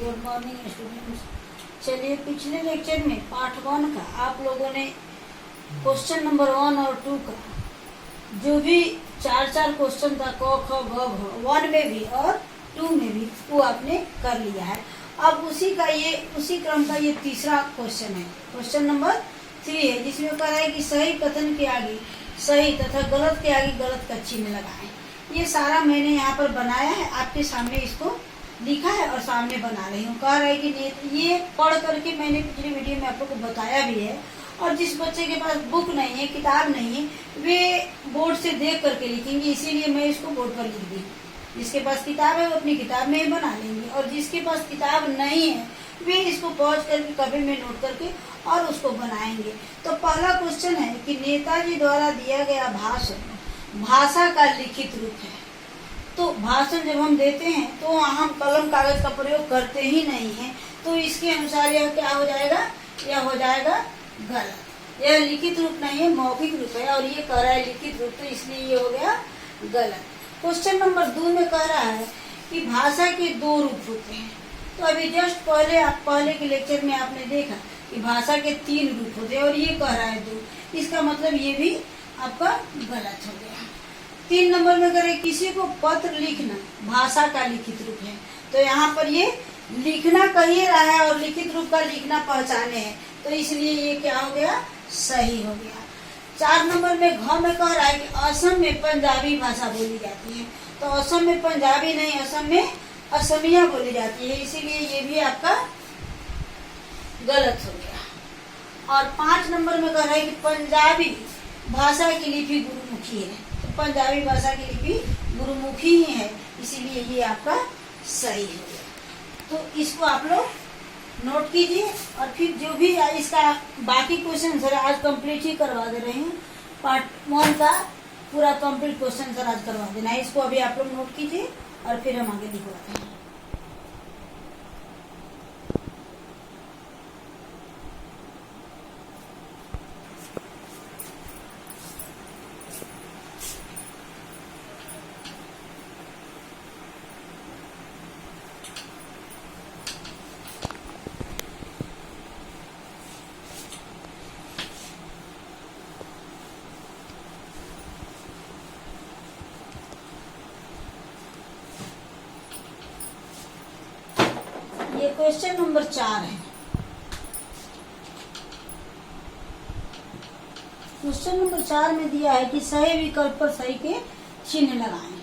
Good morning students. चलिए, पिछले lecture में पार्ट 1 का आप लोगों ने क्वेश्चन नंबर 1 और 2 का जो भी चार क्वेश्चन था क ख ग घ 1 में भी और 2 में भी वो आपने कर लिया है। अब उसी क्रम का ये तीसरा क्वेश्चन है, क्वेश्चन नंबर 3 है, जिसमें कह रहा है कि सही कथन के आगे सही तथा गलत के आगे गलत का चिन्ह लगाएं। ये सारा मैंने यहाँ पर बनाया है, आपके सामने इसको लिखा है और सामने बना रही हूँ। कह रहा है कि ये पढ़ करके मैंने पिछली वीडियो में आप लोग को बताया भी है, और जिस बच्चे के पास बुक नहीं है, किताब नहीं है, वे बोर्ड से देख करके लिखेंगे, इसीलिए मैं इसको बोर्ड पर लिख दी। जिसके पास किताब है वो अपनी किताब में ही बना लेंगे, और जिसके पास किताब नहीं है वे इसको पॉज करके कभी में नोट करके और उसको बनाएंगे। तो पहला क्वेश्चन है कि नेताजी द्वारा दिया गया भाषण भाषा का लिखित रूप है। तो भाषण जब हम देते हैं तो वहाँ हम कलम कागज का प्रयोग करते ही नहीं है, तो इसके अनुसार यह क्या हो जाएगा, यह हो जाएगा गलत। यह लिखित रूप नहीं है, मौखिक रूप है, और ये कह रहा है लिखित रूप, तो इसलिए ये हो गया गलत। क्वेश्चन नंबर 2 में कह रहा है कि भाषा के 2 रूप होते हैं। तो अभी जस्ट पहले के लेक्चर में आपने देखा कि भाषा के 3 रूप होते हैं, और ये कह रहा है 2, इसका मतलब ये भी आपका गलत हो गया। 3 नंबर में करें किसी को पत्र लिखना भाषा का लिखित रूप है, तो यहाँ पर ये लिखना कह ही रहा है और लिखित रूप का लिखना पहचाने है, तो इसलिए ये क्या हो गया, सही हो गया। 4 नंबर में घ में कह रहा है कि असम में पंजाबी भाषा बोली जाती है, तो असम में पंजाबी नहीं, असम में असमिया बोली जाती है, इसीलिए ये भी आपका गलत हो गया। और 5 नंबर में कह रहा है कि पंजाबी भाषा की लिपि गुरुमुखी है, तो पंजाबी भाषा की लिपि गुरुमुखी ही है, इसीलिए ये आपका सही हो गया। तो इसको आप लोग नोट कीजिए, और फिर जो भी इसका बाकी क्वेश्चन सर आज कंप्लीट ही करवा दे रहे हैं। पार्ट 1 का पूरा कंप्लीट क्वेश्चन सर आज करवा देना है, इसको अभी आप लोग नोट कीजिए और फिर हम आगे दिखवाते हैं। ये क्वेश्चन नंबर 4 है। क्वेश्चन नंबर 4 में दिया है कि सही विकल्प पर सही के चिन्ह लगाएं।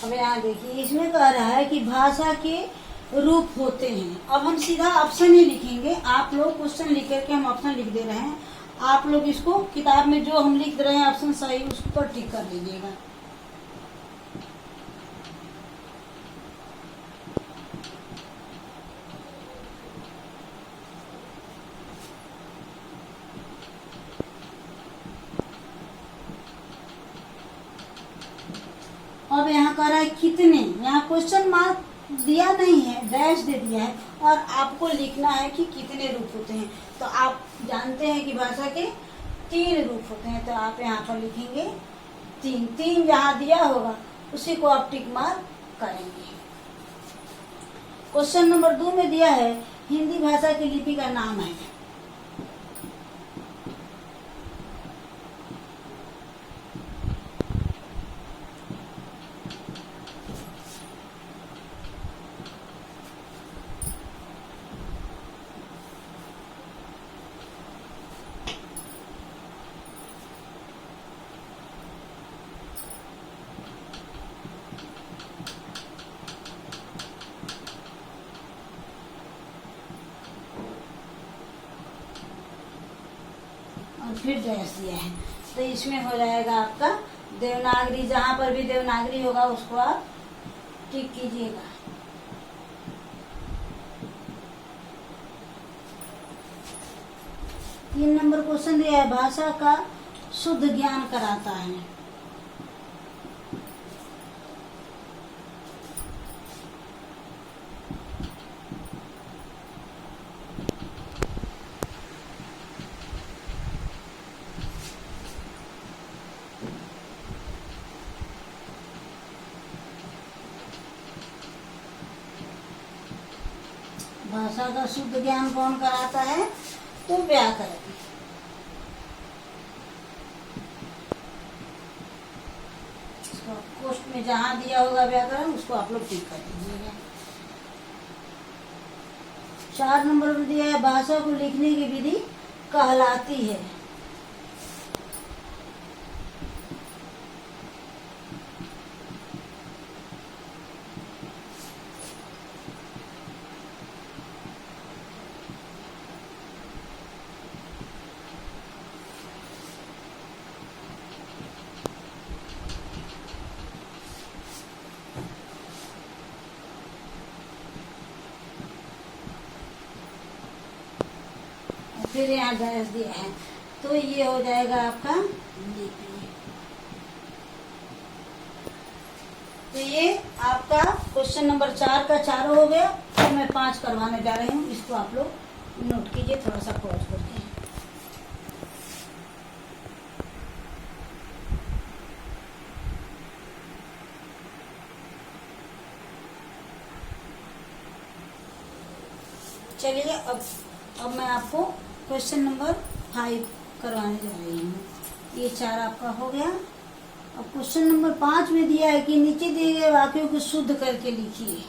अब यहाँ देखिए, इसमें कह रहा है कि भाषा के रूप होते हैं। अब हम सीधा ऑप्शन ही लिखेंगे, आप लोग क्वेश्चन लिख करके हम ऑप्शन लिख दे रहे हैं, आप लोग इसको किताब में जो हम लिख रहे हैं ऑप्शन सही उसको पर टिक कर लीजिएगा। अब यहाँ कह रहा है कितने, यहाँ क्वेश्चन मार्क दिया नहीं है, डैश दे दिया है, और आपको लिखना है कि कितने रूप होते हैं। तो आप जानते हैं कि भाषा के 3 रूप होते हैं, तो आप यहाँ पर लिखेंगे 3 जहाँ दिया होगा उसी को आप टिक मार्क करेंगे। क्वेश्चन नंबर 2 में दिया है हिंदी भाषा की लिपि का नाम है। फिर डैश दिया है, तो इसमें हो जाएगा आपका देवनागरी। जहाँ पर भी देवनागरी होगा उसको आप टिक कीजिएगा। 3 नंबर क्वेश्चन दिया है, भाषा का शुद्ध ज्ञान कराता है। भाषा का शुद्ध ज्ञान कौन कराता है? तो व्याकरण। पोस्ट में जहां दिया होगा व्याकरण उसको आप लोग टिक कर दीजिएगा। 4 नंबर में दिया है, भाषा को लिखने की विधि कहलाती है। फिर यहाँ डैश दिया है, तो ये हो जाएगा आपका लिपि। तो ये आपका क्वेश्चन नंबर 4 का चारों हो गया। फिर मैं 5 करवाने जा रही हूँ, इसको आप लोग नोट कीजिए थोड़ा सा पॉज करके। चलिए अब मैं आपको क्वेश्चन नंबर 5 करवाने जा रही हूँ। ये 4 आपका हो गया। अब क्वेश्चन नंबर 5 में दिया है कि नीचे दिए गए वाक्यों को शुद्ध करके लिखिए।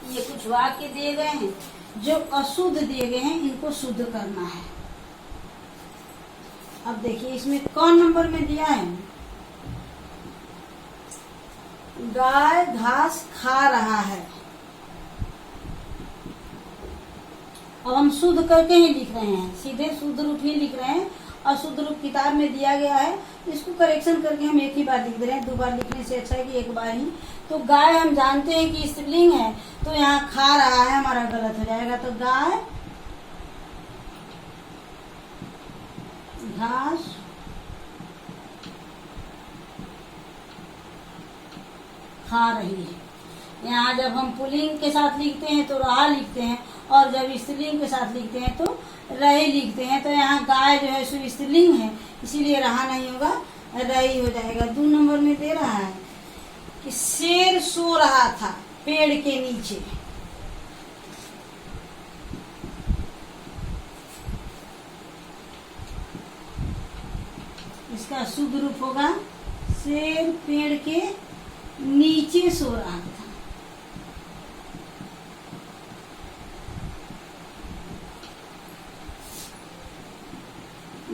ये कुछ वाक्य दिए गए हैं, जो अशुद्ध दिए गए हैं इनको शुद्ध करना है। अब देखिए इसमें कौन नंबर में दिया है, गाय घास खा रहा है। अब हम शुद्ध करके ही लिख रहे हैं, सीधे शुद्ध रूप ही लिख रहे हैं। अशुद्ध रूप किताब में दिया गया है, इसको करेक्शन करके हम एक ही बार लिख रहे हैं। 2 बार लिखने से अच्छा है कि एक बार ही। तो गाय हम जानते हैं कि स्त्रीलिंग है, तो यहाँ खा रहा है हमारा गलत हो जाएगा। तो गाय घास खा रही है। यहाँ जब हम पुल्लिंग के साथ लिखते हैं तो रहा लिखते हैं, और जब स्त्रीलिंग के साथ लिखते हैं तो रही लिखते हैं। तो यहाँ गाय जो है सो स्त्रीलिंग है, इसीलिए रहा नहीं होगा, रही हो जाएगा। 2 नंबर में दे रहा है कि शेर सो रहा था पेड़ के नीचे। इसका शुद्ध रूप होगा शेर पेड़ के नीचे सो रहा था।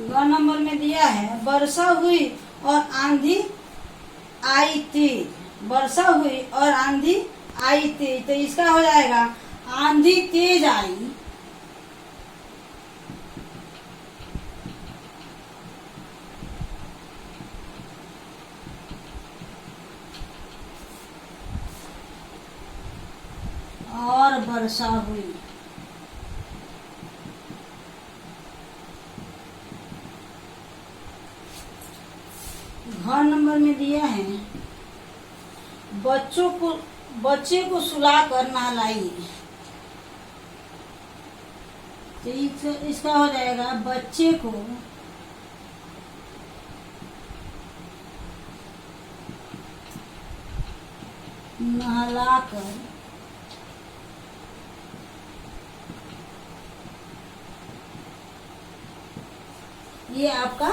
ग नंबर में दिया है, वर्षा हुई और आंधी आई तेज। वर्षा हुई और आंधी आई तेज, तो इसका हो जाएगा आंधी तेज आई और वर्षा हुई। घर नंबर में दिया है, बच्चे को सुलाकर नहलाइए। तो इसका हो जाएगा बच्चे को नहलाकर ये आपका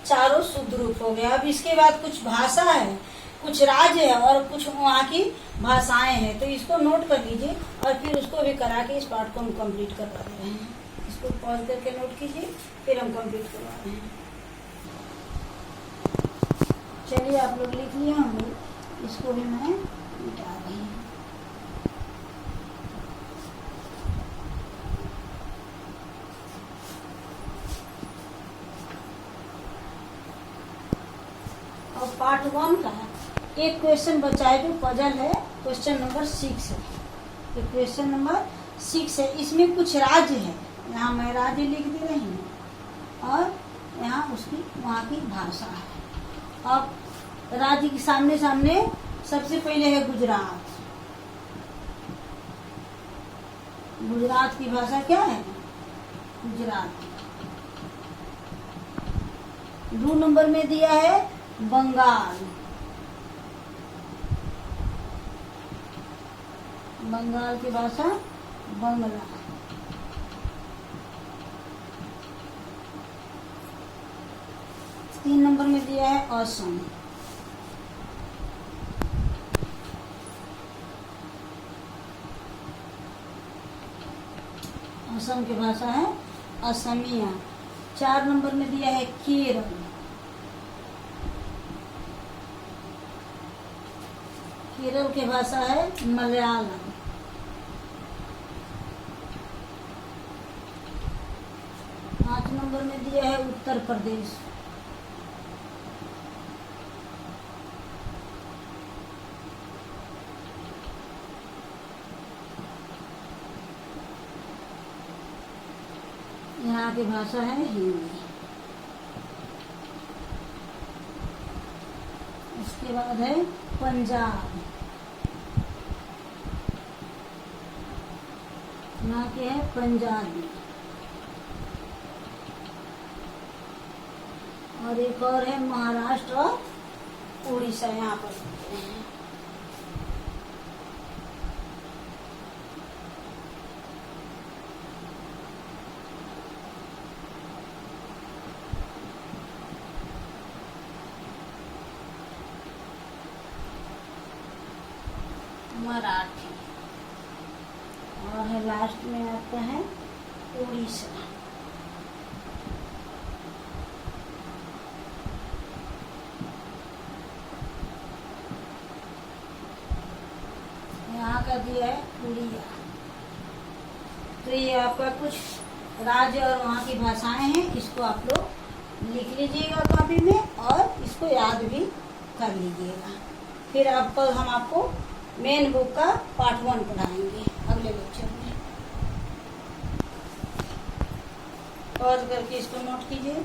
चारों शुद्ध रूप हो गया। अब इसके बाद कुछ भाषा है, कुछ राज्य है और कुछ वहाँ की भाषाएं हैं, तो इसको नोट कर लीजिए और फिर उसको भी करा के इस पार्ट को हम कंप्लीट करवा दे रहे हैं। इसको पॉज करके नोट कीजिए, फिर हम कंप्लीट करवा रहे हैं। चलिए आप लोग लिख लिए होंगे, इसको भी मैं मिटा रही हूँ। और पार्ट 1 का एक क्वेश्चन बचा है जो पजल है, क्वेश्चन नंबर 6 है। तो क्वेश्चन नंबर 6 है, इसमें कुछ राज्य है, यहाँ मैं राज्य लिख दे रही हूँ और यहाँ उसकी वहाँ की भाषा है। अब राज्य के सामने सामने सबसे पहले है गुजरात। गुजरात की भाषा क्या है? गुजरात। 2 नंबर में दिया है बंगाल। बंगाल की भाषा बंगला। 3 नंबर में दिया है असम। असम की भाषा है असमिया। 4 नंबर में दिया है केरल। केरल की भाषा है मलयालम। 5 नंबर में दिया है उत्तर प्रदेश। यहाँ की भाषा है हिंदी। उसके बाद है पंजाब। यहाँ के है पंजाबी। और एक और है महाराष्ट्र और उड़ीसा, यहाँ पर सकते हैं। मराठी और है लास्ट में आता है उड़ीसा। यहाँ का दिया है उड़िया। तो ये आपका कुछ राज्य और वहाँ की भाषाएं हैं, इसको आप लोग लिख लीजिएगा कॉपी में और इसको याद भी कर लीजिएगा। फिर अब कल हम आपको मेन बुक का पार्ट 1 पढ़ाएंगे अगले लेक्चर में। पॉज करके इसको नोट कीजिए।